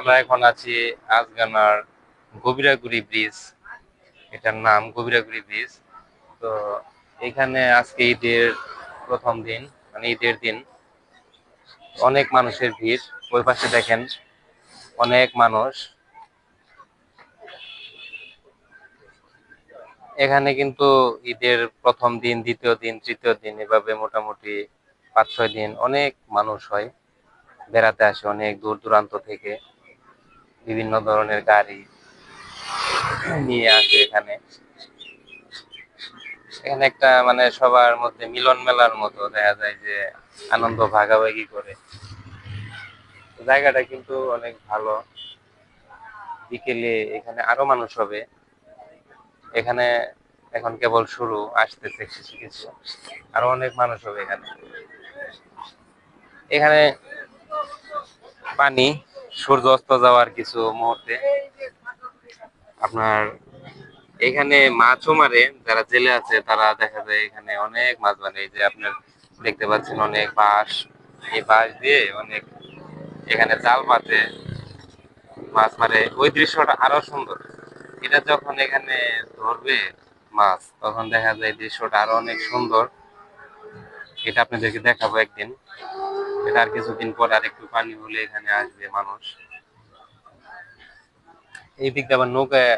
আমরা এখন আছি আজগানার গভীরাগুড়ি ব্রিজ। এটার নাম গভীরাগুড়ি ব্রিজ। তো এখানে আজকে ঈদের প্রথম দিন, মানে ঈদের দিন। অনেক মানুষের ভিড়। ওই পাশে দেখেন অনেক মানুষ। এখানে কিন্তু ঈদের প্রথম দিন, দ্বিতীয় দিন, তৃতীয় দিন এভাবে মোটামুটি 5-6 দিন অনেক মানুষ হয়, বেড়াতে আসে অনেক দূর দূরান্ত থেকে। বিভিন্ন ধরনের গাড়ি নিয়ে আসে এখানে। এখানে একটা মানে সবার মধ্যে মিলন মেলার মতো দেখা যায় যে আনন্দ ভাগাভাগি করে। জায়গাটা কিন্তু অনেক ভালো। বিকেলে এখানে আরো মানুষ হবে। এখানে এখন কেবল শুরু, আসতেছে কিছু কিছু, আরো অনেক মানুষ হবে এখানে। এখানে পানি, সূর্য অস্ত যাওয়ার কিছু মুহূর্তে আপনার এখানে মাছও মারে। যারা জেলে আছে তারা দেখা যায় এখানে অনেক মাছ মারে। এই যে আপনার দেখতে পাচ্ছেন অনেক বাঁশ, এই বাঁশ দিয়ে অনেক এখানে জাল পাতে মাছ মারে। ওই দৃশ্যটা আরো সুন্দর। এটা যখন এখানে ধরবে মাছ, তখন দেখা যায় দৃশ্যটা আরো অনেক সুন্দর। এটা আপনাদেরকে দেখাবো একদিন। এটা আর কিছুদিন পর আর একটু পানি হলে এখানে আসবে মানুষ। এই দিক দিয়ে আবার নৌকায়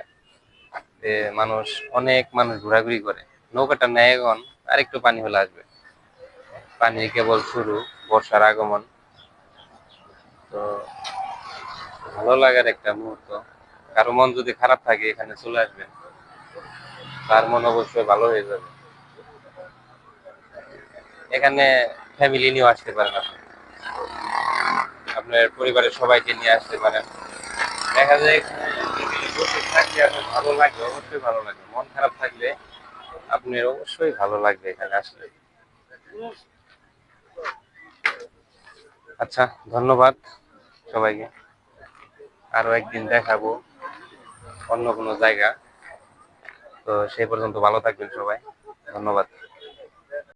মানুষ, অনেক মানুষ ঘোরাঘুরি করে। নৌকাটা নেয় এখন, আর একটু পানি হলে আসবে। পানি কেবল শুরু, বর্ষার আগমন। তো ভালো লাগার একটা মুহূর্ত। কারো মন যদি খারাপ থাকে এখানে চলে আসবেন, তার মন অবশ্যই ভালো হয়ে যাবে। এখানে ফ্যামিলি নিয়েও আসতে পারেন আপনি, আপনার পরিবারের সবাইকে নিয়ে আসতে পারেন। দেখা যায় এখানে বসে থাকলে আপনার ভালো লাগে, অবশ্যই ভালো লাগে। মন খারাপ থাকলে আপনার অবশ্যই ভালো লাগবে এখানে আসলে। আচ্ছা, ধন্যবাদ সবাইকে। আরো একদিন দেখাবো অন্য কোনো জায়গা। তো সেই পর্যন্ত ভালো থাকবেন সবাই। ধন্যবাদ।